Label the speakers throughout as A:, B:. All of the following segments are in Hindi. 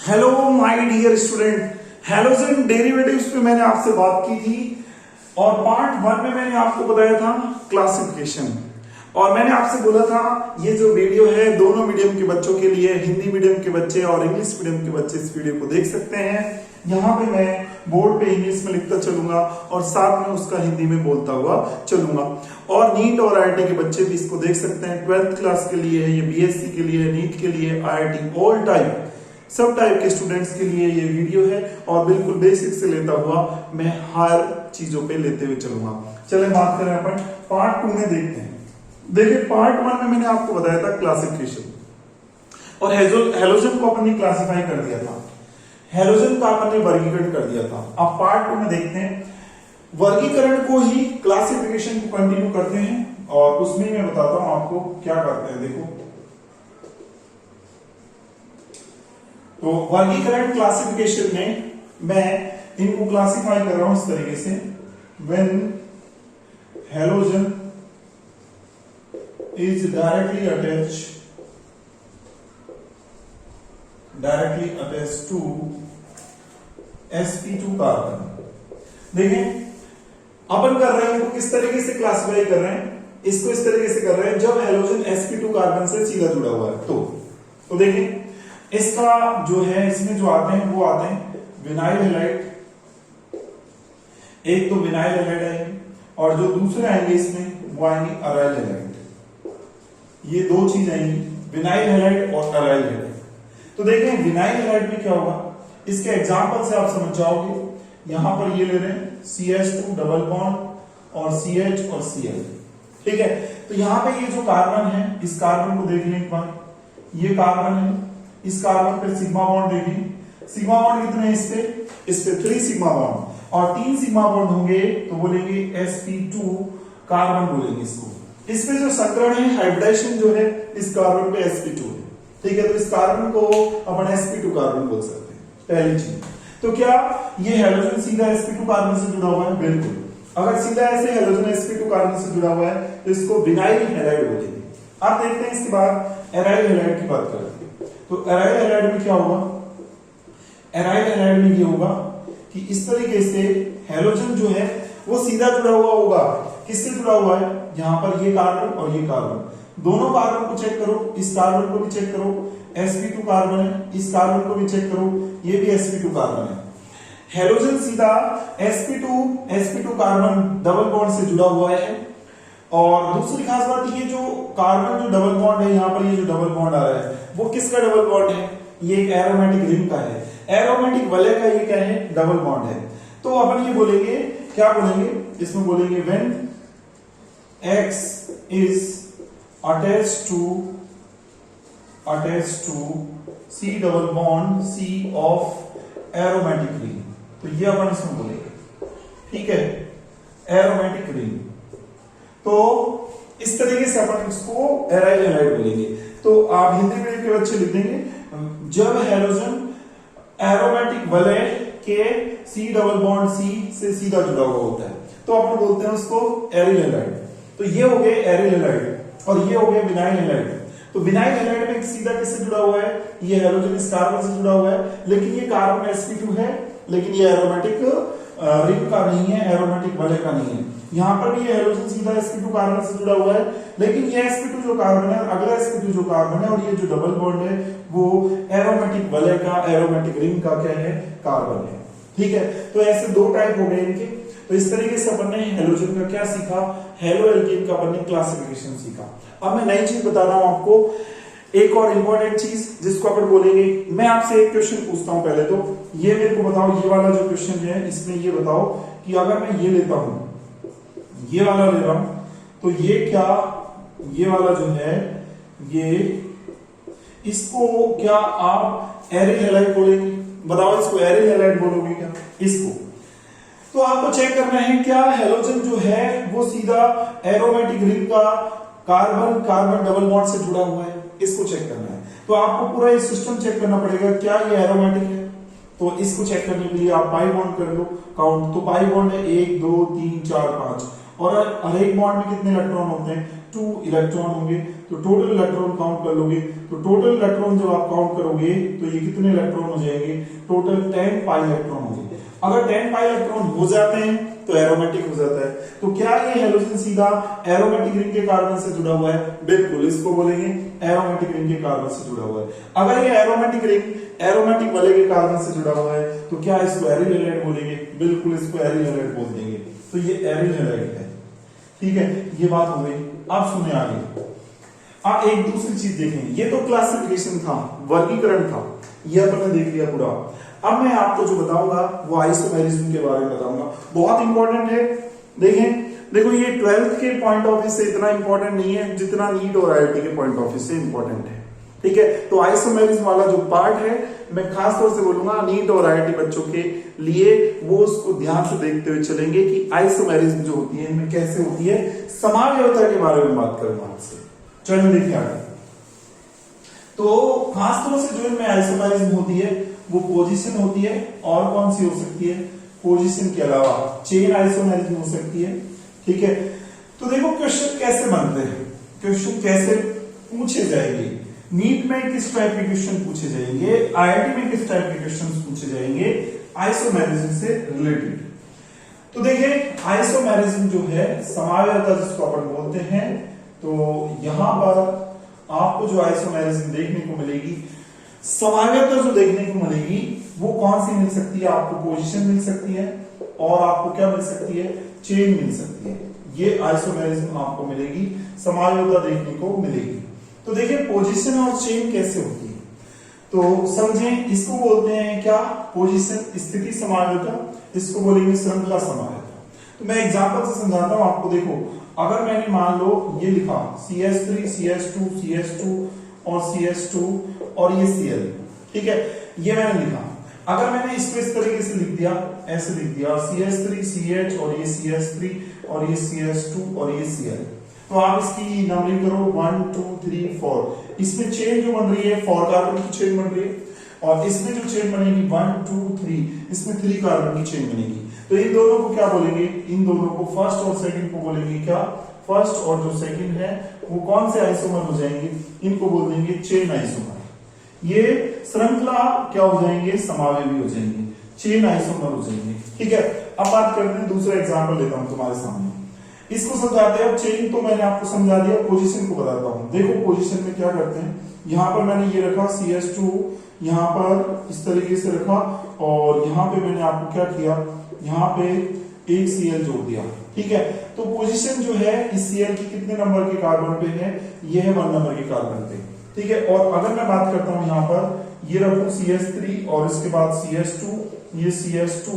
A: Hello my dear student, halogen derivatives पे मैंने आपसे बात की थी और पार्ट 1 में मैंने आपको बताया था क्लासिफिकेशन। और मैंने आपसे बोला था ये जो वीडियो है दोनों मीडियम के बच्चों के लिए, हिंदी मीडियम के बच्चे और इंग्लिश मीडियम के बच्चे इस वीडियो को देख सकते हैं। यहाँ पे मैं बोर्ड पे इंग्लिश में लिखता चलूंगा और साथ में उसका हिंदी में बोलता हुआ चलूंगा। और नीट और आईआईटी के बच्चे भी इसको देख सकते हैं। 12th क्लास के लिए है, ये बीएससी के लिए, नीट के लिए, आईआईटी ऑल टाइप सब टाइप के स्टूडेंट्स के लिए ये वीडियो है और बिल्कुल बेसिक से लेता हुआ मैं हर चीजों पे लेते हुए चलूंगा। चलें बात करें अपन पार्ट 2 में देखते हैं। देखिए पार्ट 1 में मैंने आपको बताया था क्लासिफिकेशन और हेलोजन को अपन ने क्लासिफाई कर दिया था, हेलोजन का अपन ने वर्गीकरण कर दिया था। अब पार्ट 2 में देखते हैं वर्गीकरण को ही क्लासिफिकेशन को कंटिन्यू करते हैं और उसमें मैं बताता हूं आपको क्या करते हैं। देखो तो वर्गीकरण क्लासिफिकेशन में मैं इनको क्लासिफाई कर रहा हूं इस तरीके से। When halogen is directly attached to sp2 carbon. देखें अपन कर रहे हैं इनको किस तरीके से क्लासिफाई कर रहे हैं, इसको इस तरीके से कर रहे हैं जब हेलोजन sp2 कार्बन से सीधा जुड़ा हुआ है तो देखें इसका जो है इसमें जो आते हैं वो आते हैं विनाइल हैलाइड, एक तो विनाइल हैलाइड आएंगे और जो दूसरे आएंगे इसमें वो आएंगे अराइल हैलाइड। ये दो चीज आएंगी, विनाइल हैलाइड और अराइल हैलाइड। तो देखें विनाइल हैलाइड में क्या होगा, इसके एग्जांपल से आप समझ जाओगे। यहां पर ये ले रहे हैं CH2 डबल बॉन्ड और CH और Cl, ठीक है। तो यहां पे ये जो कार्बन है इस कार्बन को देख लें एक बार, ये कार्बन है, इस कार्बन पे सिग्मा बॉन्ड देखिए, सिग्मा बॉन्ड कितने हैं इस पे 3 सिग्मा बॉन्ड और 3 सिग्मा बॉन्ड होंगे तो बोलेंगे sp2 कार्बन बोलेंगे इसको। इसमें जो संकरण है हाइब्रिडाइजेशन जो है इस कार्बन पे sp2 है, ठीक है। तो इस कार्बन को अपन sp2 कार्बन बोल सकते हैं, पहली चीज। तो क्या ये हेलोजन सीधा sp2 कार्बन से जुड़ा हुआ है? बिल्कुल। अगर सीधा ऐसे हेलोजन sp2 कार्बन से जुड़ा हुआ है तो इसको विनाइल हैलाइड बोलेंगे। अब देखते हैं इसके बाद एराइल हैलाइड की बात करते हैं। तो एराइल हैलाइड में क्या होगा, एराइल हैलाइड में ये होगा कि इस तरीके से हेलोजन जो है वो सीधा जुड़ा हुआ होगा। किससे जुड़ा हुआ है, यहां पर ये कार्बन और ये कार्बन, दोनों कार्बन को चेक करो, इस कार्बन को भी चेक करो, sp2 कार्बन है, इस कार्बन को भी चेक करो, ये भी sp2 कार्बन है। हेलोजन सीधा sp2 कार्बन डबल बॉन्ड से जुड़ा हुआ है। और दूसरी खास बात ये जो कार्बन जो डबल बॉन्ड है, यहां पर ये जो डबल बॉन्ड आ रहा है वो किसका डबल बॉन्ड है, ये एक एरोमेटिक रिंग का है, एरोमेटिक वलय का ये क्या है, डबल बॉन्ड है। तो अपन ये बोलेंगे, क्या बोलेंगे इसमें, बोलेंगे when X is attached to C double bond C of aromatic ring। तो ये अपन इसमें बोलेंगे, ठीक है, एरोमेटिक रिंग। तो इस तरीके से अपन इसको एराइल हैलाइड बोलेंगे। तो आप हिंदी मीडियम के बच्चे लिख देंगे जब हेलोजन एरोमेटिक वलय के C डबल बॉन्ड C से सीधा जुड़ा हुआ होता है तो अपन बोलते हैं उसको एरिल हैलाइड। तो ये हो गए एरिल हैलाइड और ये हो गए विनाइल हैलाइड। तो विनाइल हैलाइड में सीधा किससे जुड़ा हुआ है, ये हेलोजन इस कार्बन से जुड़ा हुआ है, लेकिन ये कार्बन sp2 है, लेकिन ये एरोमेटिक रिंग का नहीं है, एरोमेटिक वलय का नहीं है। यहां पर भी ये हेलोजन सीधा sp2 कार्बन से जुड़ा हुआ है, लेकिन ये sp2 जो कार्बन है, अगला sp2 जो कार्बन है और ये जो डबल बॉन्ड है वो एरोमेटिक वलय का, एरोमेटिक रिंग का क्या है, कार्बन है, ठीक है। तो ऐसे दो टाइप हो गए इनके। तो इस तरीके से अपन ने हेलोजन का क्या सीखा, हेलो एल्केन का अपन ने क्लासिफिकेशन सीखा। अब मैं नई चीज बता रहा हूं आपको, एक और इंपॉर्टेंट चीज जिसको अपन बोलेंगे। मैं आपसे एक क्वेश्चन पूछता हूं, पहले तो ये मेरे को बताओ, ये वाला जो क्वेश्चन है इसमें ये बताओ कि अगर मैं ये लेता हूं, ये वाला ले रहा हूं, तो ये क्या, ये वाला जो है ये, इसको क्या आप एरिल हैलाइड बोलेंगे? बताओ इसको एरिल हैलाइड बोलोगे क्या इसको? तो आपको चेक करना है क्या हेलोजन जो है वो सीधा एरोमेटिक रिंग का कार्बन कार्बन डबल बॉन्ड से जुड़ा हुआ है, इसको चेक करना है। तो आपको पूरा ये सिस्टम चेक करना पड़ेगा, क्या ये एरोमेटिक है? तो इसको चेक करने के लिए आप पाई बॉन्ड कर लो काउंट। तो पाई बॉन्ड है 1 2 3 4 5 और हर एक बॉन्ड में कितने इलेक्ट्रॉन होते हैं, 2 इलेक्ट्रॉन होंगे, तो टोटल इलेक्ट्रॉन काउंट कर लोगे, तो टोटल इलेक्ट्रॉन जब आप काउंट करोगे तो ये कितने इलेक्ट्रॉन हो जाएंगे, टोटल 10 पाई इलेक्ट्रॉन होंगे। अगर 10 पाई इलेक्ट्रॉन हो जाते हैं तो एरोमेटिक हो जाता है। तो क्या ये हेलोजन सीधा एरोमेटिक रिंग के कार्बन से जुड़ा हुआ है? बिल्कुल, इसको बोलेंगे एरोमेटिक रिंग के कार्बन से जुड़ा हुआ है। अगर ये एरोमेटिक रिंग एरोमेटिक वाले के कार्बन से जुड़ा हुआ है तो क्या इसको एरिल हैलाइड बोलेंगे? बिल्कुल, इसको एरिल हैलाइड बोल देंगे। तो ये एरिल हैलाइड है, ठीक है, ये बात हो गई। अब सुने आगे, अब एक दूसरी चीज देखें। ये तो क्लासिफिकेशन था, वर्गीकरण था, ये अपन ने देख लिया पूरा। अब मैं आपको जो बताऊंगा वो आइसोमेरिज्म के बारे में बताऊंगा, बहुत इंपॉर्टेंट है। देखें, देखो ये 12th के पॉइंट ऑफ व्यू से इतना इंपॉर्टेंट नहीं है जितना नीट और आईआईटी के पॉइंट ऑफ व्यू से इंपॉर्टेंट है, ठीक है। तो आइसोमेरिज्म वाला जो पार्ट है मैं खास तौर से बोलूंगा नीट और आईआईटी बच्चों के लिए, वो उसको ध्यान से देखते हुए चलेंगे कि आइसोमेरिज्म जो होती है इनमें कैसे होती है। समावयवता के बारे में बात करूंगा आपसे, चलो देखिए आगे। तो खास तौर से जो इनमें आइसोमेरिज्म होती है वो पोजीशन होती है, और कौन सी हो सकती है? पोजीशन के अलावा चेन आइसोमेरिज्म हो सकती है, ठीक है। तो देखो क्वेश्चन कैसे बनते हैं, क्वेश्चन कैसे पूछे जाएंगे। नीट में किस टाइप के क्वेश्चन पूछे जाएंगे, आईआईटी में किस टाइप के क्वेश्चन पूछे जाएंगे आइसोमेरिज्म से रिलेटेड। तो देखिए आइसोमेरिज्म जो है समावयवता जिसको अपन बोलते हैं, तो यहां पर आपको जो आइसोमेरिज्म देखने को मिलेगी, समावयवता जो देखने को मिलेगी वो कौन सी मिल सकती है? आपको पोजीशन मिल सकती है, और आपको क्या मिल सकती है? चेन मिल सकती है। ये आइसोमेरिज्म आपको मिलेगी, समावयवता देखने को मिलेगी। तो देखिए पोजीशन और चेन कैसे होती है, तो समझें, इसको बोलते हैं क्या? पोजीशन स्थिति समावयवता, इसको बोलेंगे श्रृंखला समावयवता। तो मैं एग्जांपल से समझाता हूं आपको। देखो अगर मैंने मान लो ये लिखा CH3 CH2 CH2 और CH2 और ये Cl, ठीक है, ये मैंने लिखा। अगर मैंने इसको इस तरीके से लिख दिया, ऐसे लिख दिया CH3 CH और ये CH3 और ये CH2 और ये Cl, तो आप इसकी नंबरिंग करो 1 2 3 4। इसमें चेन जो बन रही है 4 कार्बन की चेन बन रही है, और इसमें जो चेन बनेगी 1 2 3, इसमें 3 कार्बन की चेन बनेगी। तो इन दोनों को क्या बोलेंगे? इन दोनों को फर्स्ट और सेकंड को बोलेंगे क्या? फर्स्ट और जो सेकंड है वो कौन से आइसोमर हो जाएंगे? इनको बोल देंगे चेन आइसोमर। ये श्रृंखला क्या हो जाएंगे? समावयवी हो जाएंगे, चेन आइसोमर हो जाएंगे, ठीक है। अब बात करते हैं, दूसरा एग्जांपल लेता हूं तुम्हारे सामने, इसको समझाते हैं। अब चेन तो मैंने आपको समझा दिया, पोजीशन को बताता हूं। देखो पोजीशन में क्या करते हैं, यहां पर मैंने ये रखा CH2, यहां पर इस तरीके से रखा, और यहां पे मैंने आपको क्या किया, यहां पे एक Cl जोड़ दिया, ठीक है। तो पोजीशन जो है इस Cl की कितने नंबर के कार्बन पे है? ये है 1 नंबर के कार्बन पे, ठीक है। और अगर मैं बात करता हूं यहां पर ये रखूं CH3 और इसके बाद CH2, ये CH2,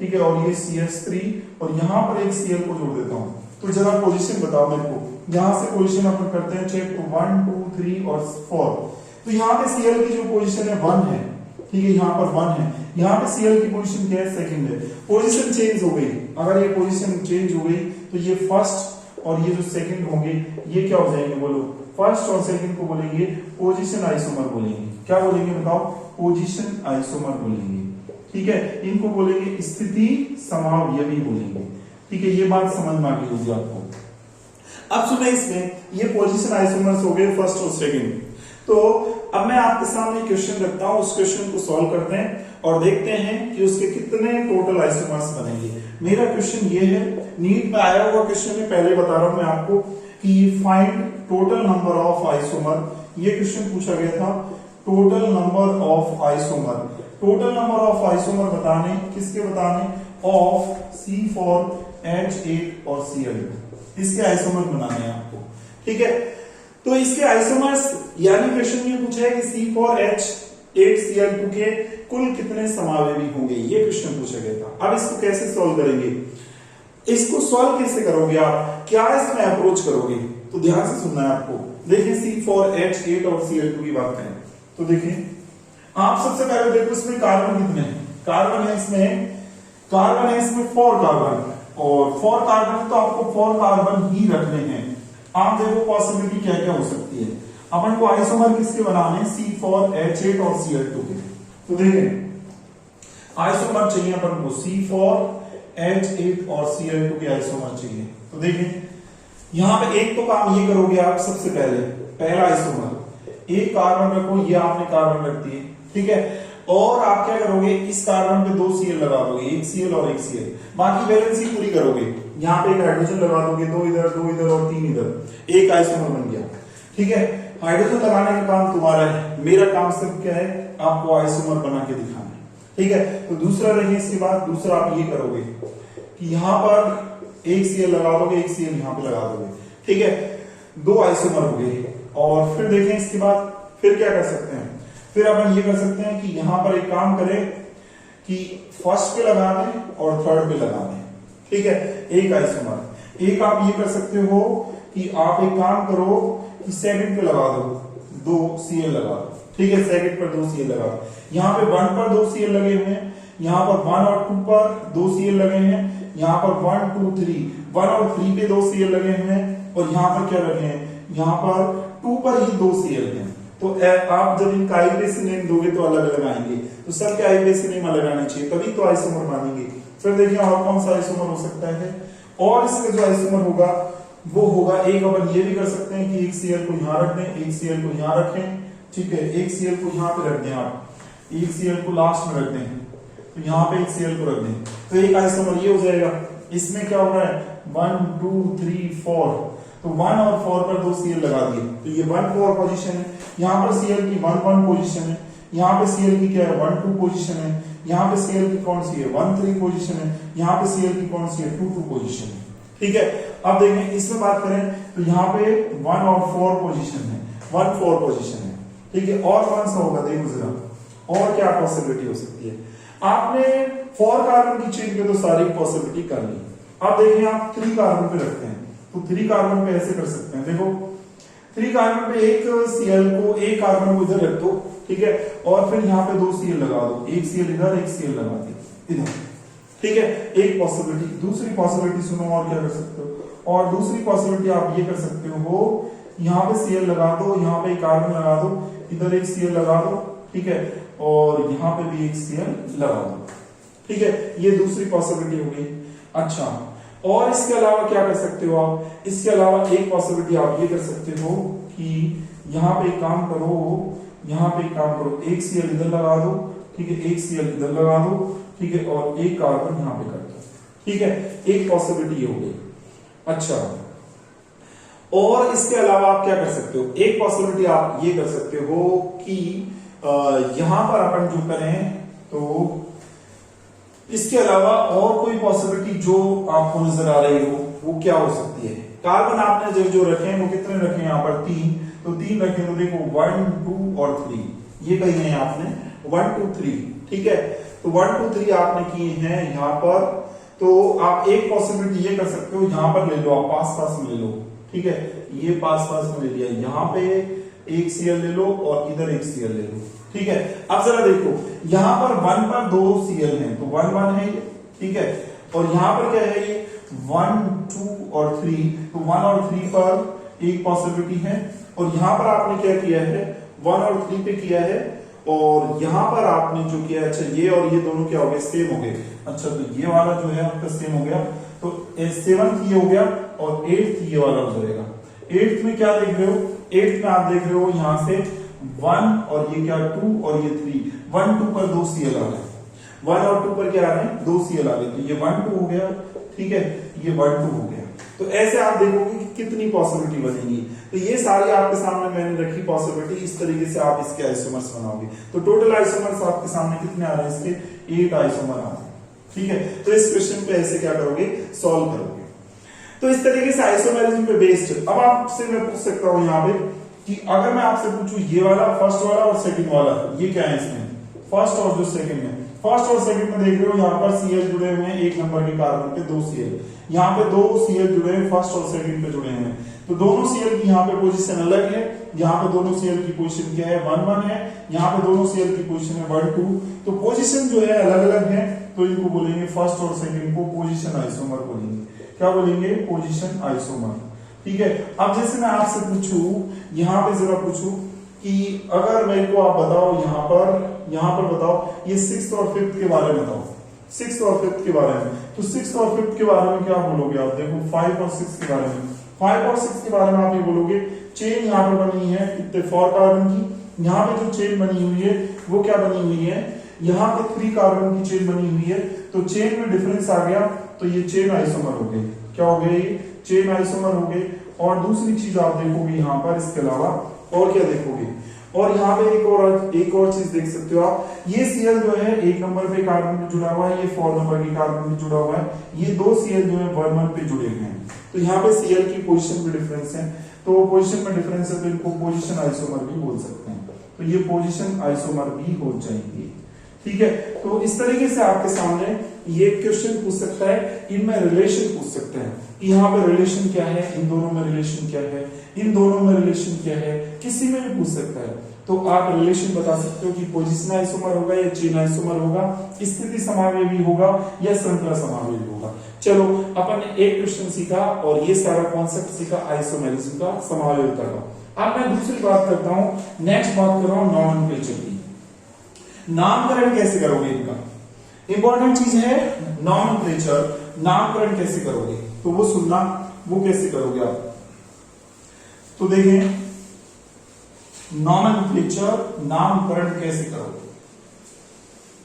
A: ठीक है, और ये CH3, और यहां पर एक Cl को जोड़ देता हूं। तो जरा पोजीशन बताओ मेरे को, यहां से पोजीशन अपन करते हैं चेक, तो 1 2 3 और 4। तो यहाँ पे Cl की जो पोजीशन है 1 है, ठीक है, यहाँ पर 1 है। यहाँ पे Cl की पोजीशन क्या है? सेकंड है। पोजीशन चेंज हो गई, अगर ये पोजीशन चेंज हो गई तो ये फर्स्ट और ये जो सेकंड होंगे ये क्या हो जाएंगे? बोलो, फर्स्ट और सेकंड को बोलेंगे पोजीशन आइसोमर बोलेंगे। क्या बोलेंगे बताओ? पोजीशन आइसोमर बोलेंगे, ठीक है। इनको बोलेंगे स्थिति समावयवी बोलेंगे, ठीक है। ये बात समझ में आ गई होगी आपको। अब सुने, इसमें ये पोजीशन आइसोमर्स हो गए फर्स्ट और सेकंड। तो अब मैं आपके सामने क्वेश्चन रखता हूं, उस क्वेश्चन को सॉल्व करते हैं और देखते हैं कि उसके कितने टोटल आइसोमर्स बनेंगे। मेरा क्वेश्चन ये है, नीट में आया हुआ क्वेश्चन है, पहले बता रहा हूं मैं आपको कि find total number of isomer. ये क्वेश्चन पूछा गया था, total number of isomer. Total number of isomer बताने, किसके बताने? ऑफ C4H8 और Cl, इसके आइसोमर बनाने हैं आपको, ठीक है। तो इसके आइसोमर्स, यानी क्वेश्चन ये पूछा है कि C4H8Cl2 के कुल कितने समावयवी होंगे, ये क्वेश्चन पूछा गया था। अब इसको कैसे सॉल्व करेंगे? इसको सॉल्व कैसे करोगे आप, क्या इसमें अप्रोच करोगे? तो ध्यान से सुनना है आपको। देखिए C4H8 और Cl2 की बात करें तो देखिए, आप सबसे पहले देखो इसमें कार्बन कितने हैं? कार्बन है इसमें 4 कार्बन, और 4 कार्बन तो आपको 4 कार्बन ही रखने हैं। आप देखो पॉसिबिलिटी क्या क्या हो सकती है। अपन को आइसोमर किसके बनाने? C4H8 और Cl2 के। तो देखें आइसोमर चाहिए अपन को, C4H8 और Cl2 के आइसोमर चाहिए। तो देखें यहाँ पे एक तो काम ये करोगे आप सबसे पहला आइसोमर, एक कार्बन रखो, ये आपने कार्बन रख दिए, ठीक है। और आप क्या करोगे, इस कार्बन पे 2 Cl लगा दोगे, एक Cl और एक Cl, बाकी वैलेंसी पूरी करोगे। यहाँ पे एक हाइड्रोजन लगा दोगे, 2 इधर और 3 इधर, एक आइसोमर बन गया, ठीक है। हाइड्रोजन लगाने का काम तुम्हारा है, मेरा काम सिर्फ क्या है, आपको आइसोमर बना के दिखाना है, ठीक है। तो दूसरा रहिए, इसके बाद दूसरा आप ये करोगे कि यहाँ पर एक Cl लगा दोगे, एक Cl यहाँ पे लगा दोगे, ठीक है। 2 आइसोमर हो गए। और फिर देखें इसके बाद फिर क्या कर सकते हैं, फिर अपन ये कर सकते हैं कि यहां पर एक काम करें कि फर्स्ट पे लगा दें और थर्ड पे लगा दें, ठीक है, एक आइसोमर। एक आप ये कर सकते हो कि आप एक काम करो कि सेकंड पे लगा दो, 2 Cl लगा दो, ठीक है, सेकंड पर 2 Cl लगा दो। यहाँ पे 1 पर 2 Cl लगे हुए हैं, यहाँ पर 1 और 2 पर 2 Cl लगे हैं, यहाँ पर 1 2 3 1 और 3 पे 2 Cl लगे हुए हैं, और यहाँ पर क्या लगे हैं, यहाँ पर 2 पर ही 2 Cl हैं। तो आप जब इनका आईयूपीएसी नेम दोगे तो अलग अलग आएंगे, तो सबके आईयूपीएसी नेम अलग आने चाहिए, तभी तो आइसोमर मानेंगे। फिर देखिए और कौन सा आइसोमर हो सकता है, और इसका जो आइसोमर होगा वो होगा, एक अपन ये भी कर सकते हैं कि एक Cl को यहाँ रख दें, एक Cl को यहाँ रखें, ठीक है, एक Cl को यहाँ पे रख दें, आप एक Cl को लास्ट में रख दें, तो यहाँ पे एक Cl को रख दें, तो एक आइसोमर ये हो जाएगा। इसमें क्या हो रहा है, 1 2 3 4, तो 1 और 4 पर 2 Cl लगा दिए, तो ये 1 4 पोजीशन है। यहाँ पर Cl की 1 1 पोजीशन है, यहाँ पे Cl की क्या है, 1 2 पोजीशन है, यहाँ पे Cl की कौन सी है, 1 3 पोजीशन है, यहाँ पे Cl की कौन सी है, 2 2 पोजीशन है, ठीक है। अब देखें इसमें बात करें तो यहाँ पे 1 और 4 पोजीशन है, 1 4 पोजीशन है, ठीक है। और कौन सा होगा, देखो जरा और क्या पॉसिबिलिटी हो सकती है। आपने 4 कार्बन की चेन पे तो सारी पॉसिबिलिटी कर ली। अब देखिए आप 3 कार्बन पे रखते हैं, तो 3 कार्बन पे ऐसे कर सकते हैं, देखो 3 कार्बन पे एक Cl को, एक कार्बन को इधर रख दो, ठीक है, और फिर यहाँ पे 2 Cl लगा दो, एक Cl इधर, एक Cl लगा दो इधर, ठीक है, एक पॉसिबिलिटी। दूसरी पॉसिबिलिटी सुनो, और क्या कर सकते हो, और दूसरी पॉसिबिलिटी आप ये कर सकते हो, यहाँ पे Cl लगा दो, यहाँ पे एक कार्बन लगा दो, इधर एक Cl लगा दो, ठीक है, और यहाँ पे भी एक Cl लगा दो, ठीक है, ये दूसरी पॉसिबिलिटी हो गई। अच्छा, और इसके अलावा क्या कर सकते हो आप, इसके अलावा एक पॉसिबिलिटी आप ये कर सकते हो कि यहाँ पे एक काम करो, यहाँ पे एक काम करो, एक Cl इधर लगा दो, ठीक है, एक Cl इधर लगा दो, ठीक है, और एक कार्बन यहाँ पे कर दो, ठीक है, एक पॉसिबिलिटी हो गई। अच्छा, और इसके अलावा आप क्या कर सकते हो, एक पॉसिबिलिटी आप ये कर सकते हो कि यहां पर अपन जो करें, तो इसके अलावा और कोई पॉसिबिलिटी जो आपको नजर आ रही हो वो क्या हो सकती है। कार्बन आपने जो रखे हैं वो कितने रखे हैं, यहाँ पर 3, तो 3 रखे, तो देखो 1 2 और 3, ये कही है आपने 1 2 3, ठीक है, तो 1 2 3 आपने किए हैं यहाँ पर। तो आप एक पॉसिबिलिटी ये कर सकते हो, यहाँ पर ले लो, आप पास पास में ले लो, ठीक है, ये पास पास में ले लिया, यहाँ पे एक Cl ले लो और इधर एक Cl ले लो, ठीक है। अब जरा देखो, यहाँ पर 1 पर 2 Cl हैं, तो 1 1 है ये, ठीक है, और यहाँ पर क्या है, ये 1 2 और 3, तो 1 और 3 पर एक पॉसिबिलिटी है, और यहाँ पर आपने क्या किया है, 1 और 3 पे किया है, और यहाँ पर आपने जो किया, अच्छा ये और ये दोनों क्या हो गए, सेम हो गए। अच्छा, तो ये वाला जो है आपका सेम हो गया, तो 7th ये हो गया और 8th ये वाला हो जाएगा। 8th में क्या देख रहे हो, 8th में आप देख रहे हो यहाँ से 1 और ये क्या 2 और ये 3, 1 2 पर 2 Cl आ गए, 1 और 2 पर क्या आ रहे हैं, 2 Cl आ गए, तो ये 1 2 हो गया, ठीक है, ये 1 2 हो गया। तो ऐसे आप देखोगे कि कितनी पॉसिबिलिटी बनेगी। तो ये सारी आपके सामने मैंने रखी पॉसिबिलिटी, इस तरीके से आप इसके आइसोमर्स बनाओगे। तो टोटल आइसोमर्स आपके सामने कितने आ रहे हैं, इसके 8 आइसोमर आ रहे हैं, ठीक है। तो इस क्वेश्चन पे ऐसे क्या करोगे, सॉल्व करोगे। तो इस तरीके से आइसोमेरिज्म पे बेस्ड, अब आपसे मैं पूछ सकता हूं यहाँ पे कि अगर मैं आपसे पूछूं ये वाला फर्स्ट वाला और सेकंड वाला, ये क्या है इसमें, फर्स्ट और जो सेकंड है, फर्स्ट और सेकंड में देख रहे हो यहाँ पर Cl जुड़े हुए हैं, एक नंबर के कार्बन पे 2 Cl, यहाँ पे 2 Cl जुड़े हैं, फर्स्ट और सेकंड पे जुड़े हैं, तो दोनों Cl की यहाँ पे पोजीशन अलग है, यहाँ पे दोनों Cl की पोजीशन क्या है, 1 1 है, यहाँ पे दोनों Cl की पोजीशन है 1 2, तो पोजीशन जो है अलग अलग है, तो इनको बोलेंगे फर्स्ट और सेकंड को पोजीशन आइसोमर बोलेंगे। क्या बोलेंगे, पोजीशन आइसोमर, ठीक है। अब जैसे मैं आपसे पूछूं, यहाँ पे जरा पूछूं कि अगर मेरे को आप बताओ यहाँ पर बताओ ये 6th और 5th के बारे में बताओ, 6th और 5th के बारे में, तो 6th और 5th के बारे में क्या बोलोगे आप, देखो 5 और 6 के बारे में, 5 और 6 के बारे में आप ये बोलोगे चेन यहाँ पे बनी है कितने 4 कार्बन की, यहाँ पे जो चेन बनी हुई है वो क्या बनी हुई है, यहाँ पे 3 कार्बन की चेन बनी हुई है, तो चेन में डिफरेंस आ गया, तो ये चेन आइसोमर हो गए। क्या हो गए, चेन आइसोमर हो गए। और दूसरी चीज आप देखोगे यहाँ पर इसके अलावा और क्या देखोगे, और यहाँ पे एक और चीज देख सकते हो आप, ये Cl जो है 1 नंबर पे कार्बन पे जुड़ा हुआ है, ये 4 नंबर की कार्बन पे जुड़ा हुआ है, ये दो Cl जो है 1 पे जुड़े हुए हैं, तो यहाँ पे Cl की पोजीशन में डिफरेंस है, तो पोजीशन में डिफरेंस है तो इनको पोजीशन आइसोमर भी बोल सकते हैं, तो ये पोजीशन आइसोमर भी हो जाएंगे। ठीक है, तो इस तरीके से आपके सामने ये क्वेश्चन पूछ सकता है, इनमें रिलेशन पूछ सकते हैं कि यहाँ पे रिलेशन क्या है, इन दोनों में रिलेशन क्या है, इन दोनों में रिलेशन क्या है, किसी में भी पूछ सकता है। तो आप रिलेशन बता सकते हो कि पोजीशन आइसोमर होगा या चेन आइसोमर होगा, स्थिति समावेवी होगा या श्रृंखला समावेवी होगा। चलो अपन ने एक क्वेश्चन सीखा और ये सारा कॉन्सेप्ट सीखा आइसोमेरिज्म का, समावेविता का। अब मैं दूसरी बात करता हूं, नेक्स्ट बात कर रहा हूं नॉमेनक्लेचर की। नामकरण कैसे करोगे इनका, इंपॉर्टेंट चीज है नॉमेनक्लेचर, नामकरण कैसे करोगे, तो वो सुनना, वो कैसे करोगे आप। तो देखें नॉमेनक्लेचर, नामकरण कैसे करोगे।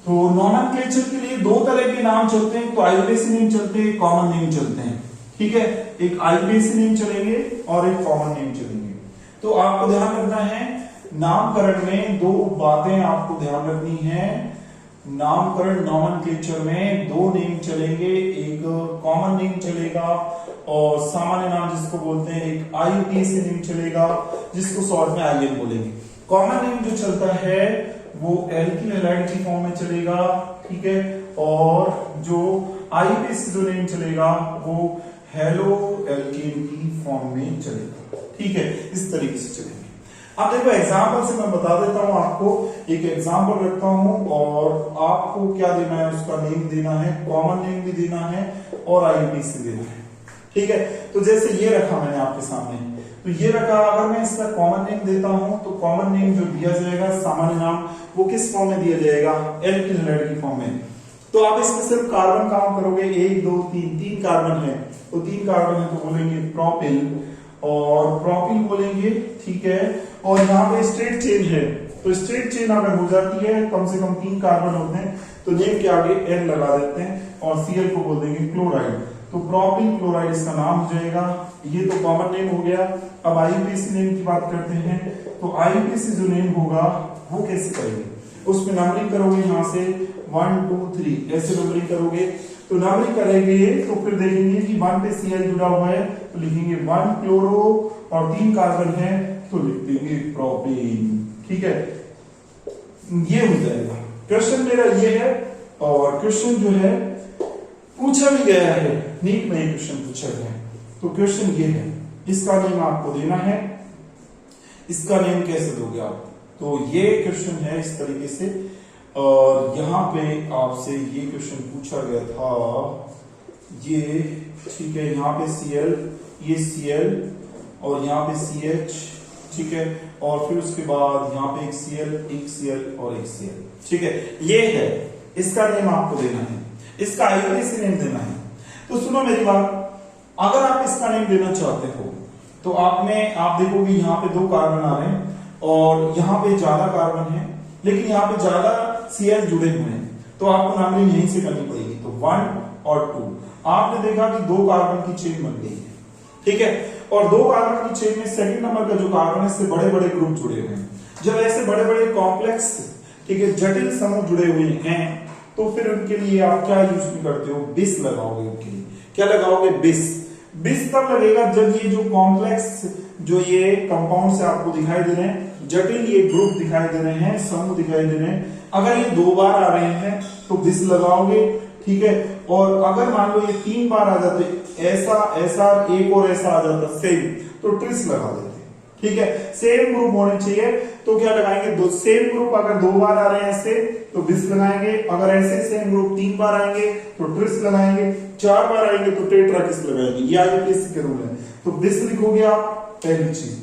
A: तो नॉमेनक्लेचर के लिए दो तरह के नाम चलते हैं, तो आईयूएसी नेम चलते हैं, कॉमन नेम चलते हैं। ठीक है, एक आईयूएसी नेम चलेंगे और एक कॉमन नेम चलेंगे। तो आपको ध्यान रखना है नामकरण में दो बातें आपको ध्यान रखनी है। नामकरण नॉमेनक्लेचर में दो नेम चलेंगे, एक कॉमन नेम चलेगा और सामान्य नाम जिसको बोलते हैं एक आईयूपीएसी नेम चलेगा, जिसको शॉर्ट में आईएन बोलेंगे। कॉमन नेम जो चलता है वो एल्किल हैलाइड की फॉर्म में चलेगा, ठीक है, और जो आईयूपीएसी जो नेम चलेगा वो हेलो एल्केन की फॉर्म में चलेगा। ठीक है, इस तरीके से चलेगा। अब देखो एग्जाम्पल से मैं बता देता हूं आपको, एक एग्जाम्पल रखता हूं और आपको क्या देना है, उसका नेम देना है, कॉमन नेम भी देना है और आईयूपीएसी देना है। ठीक है, तो जैसे ये रखा मैंने आपके सामने, तो ये रखा, अगर मैं इसका कॉमन नेम देता हूं तो कॉमन नेम जो दिया जाएगा सामान्य नाम वो किस फॉर्म में दिया जाएगा, एल्किल हैलाइड की फॉर्म में। तो आप इसमें सिर्फ कार्बन काउंट करोगे, 1 2 3 3 कार्बन है, तो 3 कार्बन है तो बोलेंगे प्रोपिल और प्रोपिल बोलेंगे। ठीक है, और यहाँ पे स्ट्रेट चेन है, तो स्ट्रेट चेन अगर हो जाती है कम से कम 3 कार्बन होते हैं तो नेम के आगे एन लगा देते हैं और Cl को बोल देंगे क्लोराइड, तो प्रोपिल क्लोराइड इसका नाम हो जाएगा। ये तो कॉमन नेम हो गया। अब आईयूपीएसी नेम की बात करते हैं, तो आईयूपीएसी जो नेम होगा वो कैसे करेंगे, उसमें नंबरिंग करोगे, यहाँ से 1 2 3 ऐसे नंबरिंग करोगे, तो नंबरिंग करेंगे तो फिर देखेंगे कि 1 पे Cl जुड़ा हुआ है तो लिखेंगे 1 क्लोरो और 3 कार्बन है तो लिख देंगे प्रोपेन। ठीक है, ये हो जाएगा। क्वेश्चन मेरा ये है और क्वेश्चन जो है पूछा भी गया है, नीट में क्वेश्चन पूछा गया है, तो क्वेश्चन ये है, इसका नेम आपको देना है। इसका नेम कैसे दोगे आप, तो ये क्वेश्चन है इस तरीके से, और यहां पे आपसे ये क्वेश्चन पूछा गया था, ये ठीक है, यहाँ पे Cl, ये Cl और यहाँ पे CH, ठीक है, और फिर उसके बाद यहाँ पे एक Cl और एक Cl, ठीक है, ये है। इसका नेम आपको देना है, इसका आईयूपीएसी नेम देना है। तो सुनो मेरी बात, अगर आप इसका नेम देना चाहते हो तो आप देखोगे यहाँ पे 2 कार्बन आ रहे हैं और यहाँ पे ज्यादा कार्बन है, लेकिन यहाँ पे ज्यादा Cl जुड़े हुए हैं, तो आपको नंबरिंग यहीं से करनी पड़ेगी। तो 1 और 2 आपने देखा कि 2 कार्बन की चेन बन गई है, ठीक है, और 2 कार्बन की चेन में सेकंड नंबर का जो कार्बन है इससे बड़े बड़े ग्रुप जुड़े हुए हैं। जब ऐसे बड़े बड़े कॉम्प्लेक्स, ठीक है, जटिल समूह जुड़े हुए हैं तो फिर उनके लिए आप क्या यूज करते हो, बिस लगाओगे। उनके लिए क्या लगाओगे, बिस। बिस तब लगेगा जब ये जो कॉम्प्लेक्स, जो ये कंपाउंड से आपको दिखाई दे रहे हैं, जटिल ये ग्रुप दिखाई दे रहे हैं, समूह दिखाई दे रहे हैं, अगर ये 2 बार आ रहे हैं तो बिस लगाओगे, ठीक है, और अगर मान लो ये 3 बार आ जाते, ऐसा एक और ऐसा आ जाता सेम, तो ट्रिस लगा देते, ठीक है। सेम ग्रुप होने चाहिए तो क्या लगाएंगे, 2 सेम ग्रुप अगर 2 बार आ रहे हैं ऐसे तो बिस लगाएंगे, अगर ऐसे सेम ग्रुप 3 बार आएंगे तो ट्रिस लगाएंगे, 4 बार आएंगे तो टेट्राकिस लगाएंगे। ये आईयूपीएसी के रूल है। तो बिस लिखोगे आप, पहली चीज।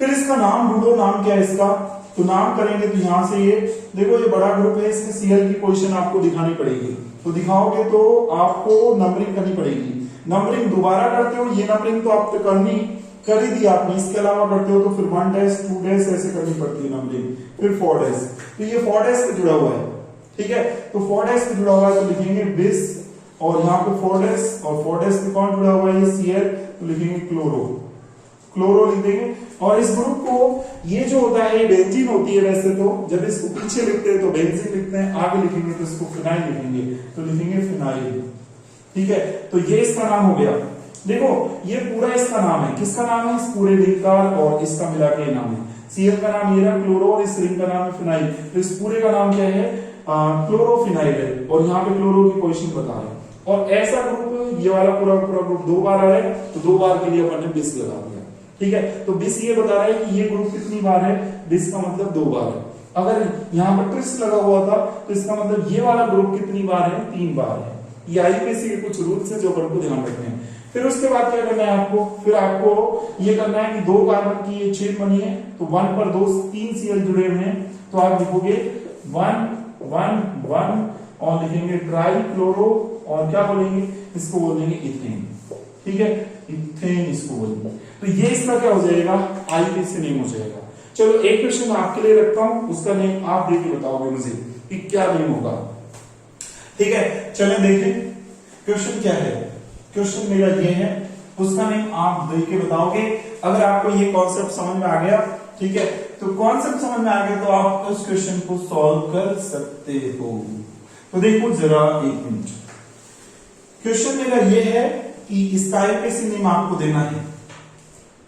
A: फिर इसका नाम ढूंढो, नाम क्या है इसका, तो नाम करेंगे तो यहां से ये देखो, ये बड़ा ग्रुप है, इसमें Cl की पोजीशन आपको दिखानी पड़ेगी, तो दिखाओगे तो आपको नंबरिंग करनी पड़ेगी। नंबरिंग दोबारा करते हो, ये नंबरिंग तो आप करनी कर ही दी आपने, इसके अलावा करते हो तो फिर 1 डैश 2 डैश ऐसे करनी पड़ती है नंबरिंग, फिर 4 डैश। तो ये 4 डैश पे जुड़ा हुआ है, ठीक है। तो 4 डैश पे जुड़ा हुआ है तो लिखेंगे बिस, और यहाँ पे 4 डैश, और 4 डैश पे कौन जुड़ा हुआ है, ये Cl, तो लिखेंगे क्लोरो, क्लोरो लिख देंगे। और इस ग्रुप को, ये जो होता है ये बेंजीन होती है वैसे तो, जब इसको पीछे लिखते हैं तो बेंजीन लिखते हैं, आगे लिखेंगे तो इसको फिनाइल लिखेंगे, तो लिखेंगे फिनाइल, ठीक है। तो ये इसका नाम हो गया। देखो ये पूरा इसका नाम है, किसका नाम है, इस पूरे रिंग का और इसका मिला के नाम है। Cl का नाम ये रहा क्लोरो, और इस रिंग का नाम है फिनाइल, तो इस पूरे का नाम क्या है, क्लोरोफिनाइल है। और यहाँ पे क्लोरो की पोजीशन बता रहे हैं। और ऐसा ग्रुप, ये वाला पूरा ग्रुप 2 बार आ रहा है, तो 2 बार के लिए अपन ने बिस लगा दिया, ठीक है। तो बिस ये बता रहा है कि ये ग्रुप कितनी बार है, बिस का मतलब 2 बार है। अगर यहाँ पर ट्रिस लगा हुआ था तो इसका मतलब ये वाला ग्रुप कितनी बार है, 3 बार है। ये आईपीसी के कुछ रूल्स है जो अपन को ध्यान रखने हैं। फिर उसके बाद क्या करना है आपको, फिर आपको ये करना है कि 2 कार्बन की ये चेन बनी है, तो 1 पर 2 3 Cl जुड़े हुए हैं, तो आप लिखोगे 1 1 1 और लिखेंगे ट्राई क्लोरो, और क्या बोलेंगे, इसको बोलेंगे इथेन, ठीक है, इथेन इसको बोलेंगे। तो ये इसका क्या हो जाएगा, आईपीसी नेम हो जाएगा। चलो एक क्वेश्चन आपके लिए रखता हूं, उसका नेम आप देख के बताओगे मुझे कि क्या नेम होगा, ठीक है। चलें देखें क्वेश्चन क्या है। क्वेश्चन मेरा ये है, उसका नेम आप देख के बताओगे। अगर आपको ये कॉन्सेप्ट समझ में आ गया, ठीक है, तो कॉन्सेप्ट समझ में आ गया तो आप उस क्वेश्चन को सॉल्व कर सकते हो। तो देखो जरा एक मिनट, क्वेश्चन मेरा ये है कि इसका आईपीसी नेम आपको देना है।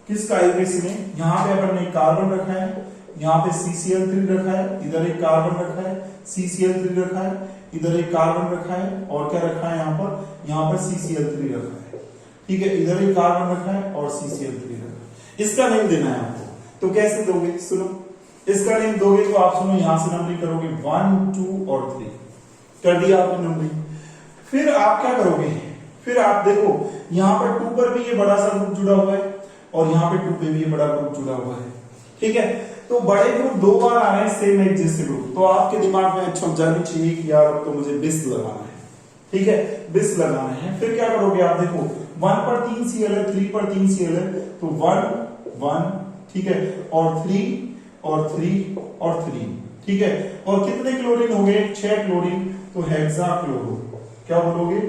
A: किसका आईपीसी नेम, यहाँ पे अपन ने कार्बन रखा है, यहाँ पे CCl3 रखा है, इधर एक कार्बन रखा है, CCl3 रखा है, इधर एक कार्बन रखा है, और क्या रखा है यहाँ पर CCl3 रखा है, ठीक है। इधर एक कार्बन रखा है और CCl3 रखा है। इसका नेम देना है आपको, तो कैसे दोगे, सुनो, इसका नेम दोगे तो आप सुनो, यहां से नंबरिंग करोगे 1 2 और 3 कर दिया आपने नंबरिंग। फिर आप क्या करोगे, फिर आप देखो यहाँ पर 2 पर भी ये बड़ा सा ग्रुप जुड़ा हुआ है, और यहाँ पे 2 पे भी ये बड़ा ग्रुप जुड़ा हुआ है, ठीक है। तो बड़े ग्रुप 2 बार आ रहे हैं सेम एक जैसे ग्रुप, तो आपके दिमाग में अच्छा जानी चाहिए कि यार अब तो मुझे बिस लगाना है, ठीक है, बिस लगाना है। फिर क्या करोगे आप, देखो 1 पर 3 Cl है, 3 पर 3 Cl है, तो 1 1, ठीक है, और 3 और 3 और 3, ठीक है। और कितने क्लोरीन हो गए, 6 क्लोरीन, तो हेक्साक्लोरो, क्या बोलोगे,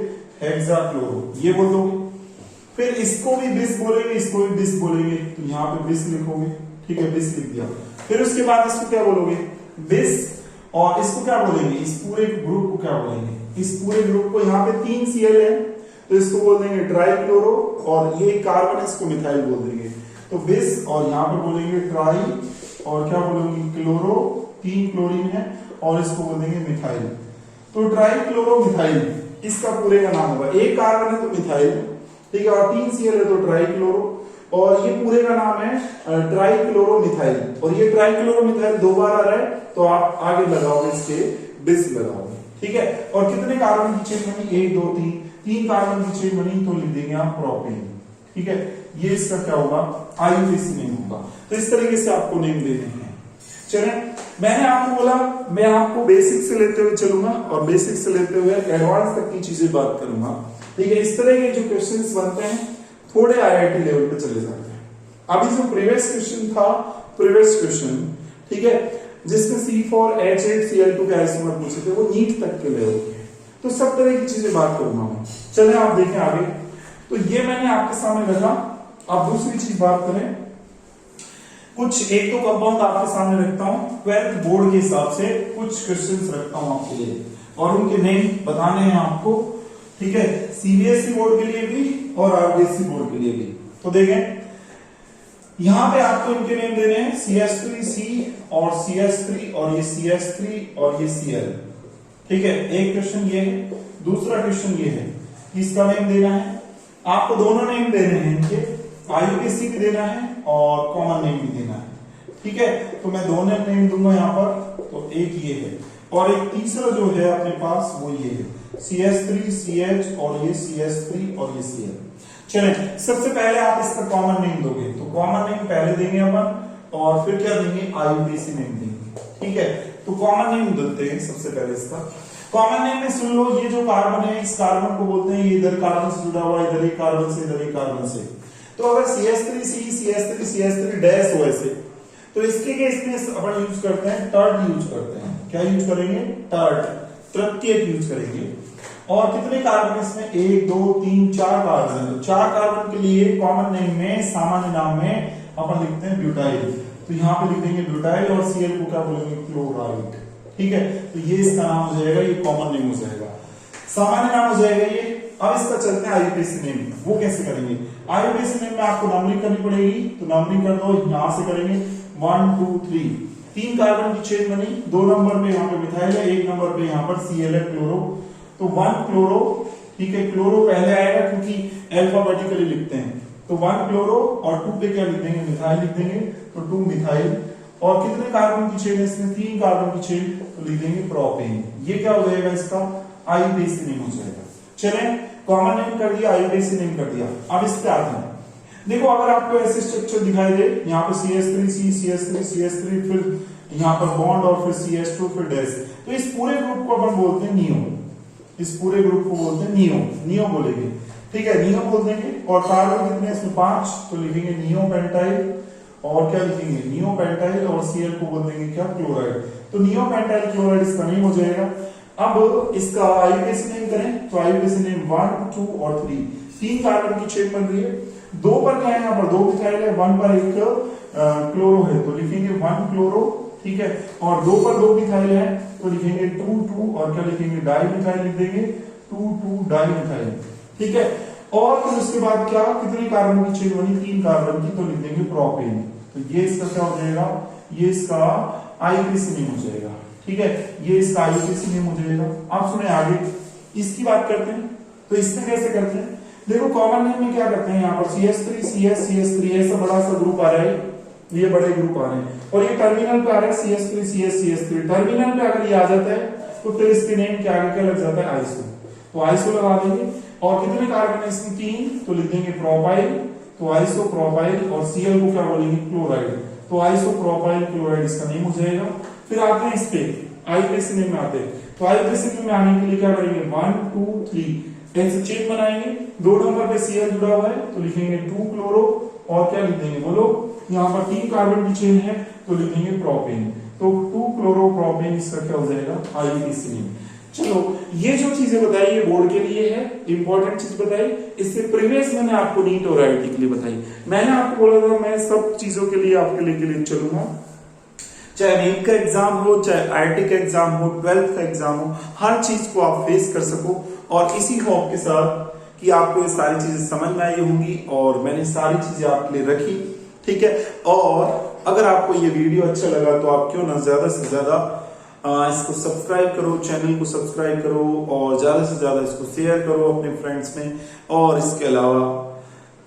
A: हेक्साक्लोरो, ये बोल दोगे। फिर इसको भी बिस बोलेंगे, इसको भी बिस बोलेंगे, तो यहाँ पे बिस लिखोगे, ठीक है, बिस लिख दिया। फिर उसके बाद इसको क्या बोलोगे, बिस, और इसको क्या बोलेंगे, इस पूरे ग्रुप को क्या बोलेंगे, इस पूरे ग्रुप को, यहाँ पे 3 Cl है तो इसको बोल देंगे ट्राई क्लोरो, और ये कार्बन इसको मिथाइल बोल देंगे, तो बिस, और यहाँ पे बोलेंगे ट्राई, और क्या बोलेंगे क्लोरो, 3 क्लोरीन है, और इसको बोल देंगे मिथाइल, तो ट्राई क्लोरो मिथाइल इसका पूरे का नाम होगा। एक कार्बन है तो मिथाइल, ठीक है, और 3 Cl है तो ट्राई क्लोरो, और ये पूरे का नाम है ट्राई क्लोरो मिथाइल, और ये ट्राई क्लोरो मिथाइल 2 बार आ रहा है, तो आप आगे लगाओगे इसके बिस लगाओगे, ठीक है। और कितने कार्बन की चेन बनी, 1 2 3 कार्बन की चेन बनी, तो लिख देंगे आप प्रोपेन, ठीक है। ये इसका क्या होगा, आईपीसी नेम होगा। तो इस तरीके से आपको नेम देने हैं। चले, मैंने आपको बोला मैं आपको बेसिक से लेते हुए चलूंगा, और बेसिक से लेते हुए एडवांस तक की चीजें बात करूंगा, ठीक है। इस तरह के जो क्वेश्चंस बनते हैं थोड़े IIT लेवल पे चले जाते हैं। अभी जो प्रीवियस क्वेश्चन था, प्रीवियस क्वेश्चन, ठीक है, जिसमें C4H8Cl2 के आइसोमर पूछे थे, वो नीट तक के लेवल के, तो सब तरह की चीजें बात करूंगा मैं। चले आप देखें आगे, तो ये मैंने आपके सामने रखा। अब दूसरी चीज बात करें, कुछ एक तो कंपाउंड आपके सामने रखता हूं, 12th बोर्ड के हिसाब से कुछ क्वेश्चंस रखता हूं आपके लिए, और उनके नेम बताने हैं आपको, ठीक है, CBSE बोर्ड के लिए भी और RBSE बोर्ड के लिए भी। तो देखें यहां पे आपको इनके नेम देने हैं, CH3C और CH3, और ये CH3 और ये Cl, ठीक है। एक क्वेश्चन ये है, दूसरा क्वेश्चन ये है कि इसका नेम देना है, आपको दोनों नेम देने हैं इनके, आईयूपीसी भी देना है और कॉमन नेम भी देना है, ठीक है। तो मैं दोनों नेम दूंगा यहाँ पर, तो एक ये है, और एक तीसरा जो है अपने पास वो ये है, CH3 CH, और ये CH3 और ये Cl। चलें, सबसे पहले आप इसका कॉमन नेम दोगे, तो कॉमन नेम पहले देंगे अपन, और फिर क्या देंगे, आईयूपीसी नेम देंगे, ठीक है। तो कॉमन नेम देते हैं सबसे पहले इसका। कॉमन नेम में सुन लो, ये जो कार्बन है इस कार्बन को बोलते हैं, ये इधर कार्बन से जुड़ा हुआ, इधर एक कार्बन से, इधर एक कार्बन से। तो अगर CH3C CH3 डैश हो ऐसे, तो इसके केस में अपन यूज करते हैं टर्ट यूज करते हैं। क्या यूज करेंगे? टर्ट, तृतीयक यूज करेंगे। और कितने कार्बन इसमें? 1 2 3 4 कार्बन है। तो 4 कार्बन के लिए कॉमन नेम में, सामान्य नाम में अपन लिखते हैं ब्यूटाइल। तो यहाँ पे लिख देंगे ब्यूटाइल और Cl को क्या बोलेंगे? क्लोराइड। ठीक है, तो ये इसका नाम हो जाएगा, ये कॉमन नेम हो जाएगा, सामान्य नाम हो जाएगा ये। अब इसका चलते हैं IUPAC नेम, वो कैसे करेंगे? IUPAC नेम में आपको नंबरिंग करनी पड़ेगी, तो नंबरिंग कर दो, यहां से करेंगे 1 2 3। 3 कार्बन की चेन बनी, 2 नंबर पे यहाँ पे मिथाइल है, 1 नंबर पे यहाँ पर Cl है, क्लोरो। तो 1 क्लोरो, ठीक है, क्लोरो पहले आएगा क्योंकि अल्फाबेटिकली लिखते हैं। तो 1 क्लोरो और 2 पे क्या लिख देंगे? मिथाइल लिख देंगे, तो 2 मिथाइल। और कितने कार्बन की चेन है इसमें? 3 कार्बन की चेन, तो लिख देंगे प्रोपेन। ये क्या हो जाएगा? इसका IUPAC नेम हो जाएगा। चलें, कॉमन नेम कर दिया, IUPAC नेम कर दिया। अब इस पे आते हैं। देखो अगर आपको ऐसे स्ट्रक्चर दिखाई दे, यहाँ पे CH3, फिर यहाँ पर बॉन्ड और फिर CH2, फिर डैश, तो इस पूरे ग्रुप को अपन बोलते हैं नियो। इस पूरे ग्रुप को बोलते हैं नियो, नियो बोलेंगे। ठीक है, नियो बोल देंगे। और कार्बन कितने इसमें? 5, तो लिखेंगे नियो पेंटाइल। और क्या लिखेंगे? Neo pentyl. और Cl को बोल देंगे क्या? क्लोराइड। तो नियो पेंटाइल क्लोराइड इसका नेम हो जाएगा। अब इसका IUPAC नेम करें, तो IUPAC नेम 1 2 और 3। 3 कार्बन की चेन बन रही है। 2 पर क्या है? यहाँ पर 2 मिथाइल है, 1 पर एक क्लोरो है, तो लिखेंगे 1 क्लोरो। ठीक है, और 2 पर 2 मिथाइल है, तो लिखेंगे 2 2। और क्या लिखेंगे? डाई मिथाइल लिख देंगे, 2 2 डाई मिथाइल। ठीक है, और फिर उसके बाद क्या? कितनी कार्बन की चेन बनी? 3 कार्बन की, तो लिख देंगे प्रोपेन। तो ये इसका क्या हो जाएगा? ये इसका IUPAC नेम हो जाएगा। ठीक है, ये इसका IUPAC नेम हो जाएगा। आप सुने आगे इसकी बात करते हैं, तो इसमें कैसे करते हैं? देखो कॉमन नेम में क्या करते हैं? यहाँ पर CH3 ऐसा बड़ा सा ग्रुप आ रहा है, ये बड़े ग्रुप आ रहे हैं, और ये टर्मिनल पे आ रहा है CH3 टर्मिनल पे अगर ये आ जाता है, तो फिर इसके नेम के आगे क्या लग जाता है? आइसो। तो आइसो लगा देंगे। और कितने कार्बन है इसमें? 3, तो लिख देंगे प्रोपाइल। तो आइसो प्रोपाइल। और Cl को क्या बोलेंगे? क्लोराइड। तो आइसो प्रोपाइल क्लोराइड इसका नेम हो जाएगा। फिर आते हैं इस पे IUPAC नेम में आते हैं। तो IUPAC नेम में आने के लिए क्या करेंगे? 1 2 3 ऐसे चेन बनाएंगे। 2 नंबर पे Cl जुड़ा हुआ है, तो लिखेंगे 2 क्लोरो। और क्या लिख देंगे? बोलो, यहाँ पर 3 कार्बन की चेन है, तो लिख देंगे प्रोपेन। तो 2 क्लोरो प्रोपेन इसका क्या हो जाएगा? IUPAC name. चलो, ये जो चीजें बताई ये बोर्ड के लिए है, इंपॉर्टेंट चीज बताई। इससे प्रीवियस मैंने आपको नीट और IIT के लिए बताई। मैंने आपको बोला था मैं सब चीजों के लिए आपके लिए चलूंगा, चाहे नीट का एग्जाम हो, चाहे IIT का एग्जाम हो, 12th का एग्जाम हो, हर चीज को आप फेस कर सको। और इसी होप के साथ कि आपको ये सारी चीजें समझ में आई होंगी, और मैंने सारी चीजें आपके लिए रखी। ठीक है, और अगर आपको ये वीडियो अच्छा लगा तो आप क्यों ना ज्यादा से ज्यादा इसको सब्सक्राइब करो, चैनल को सब्सक्राइब करो, और ज्यादा से ज्यादा इसको शेयर करो अपने फ्रेंड्स में। और इसके अलावा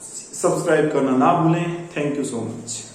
A: सब्सक्राइब करना ना भूलें। Thank you so much.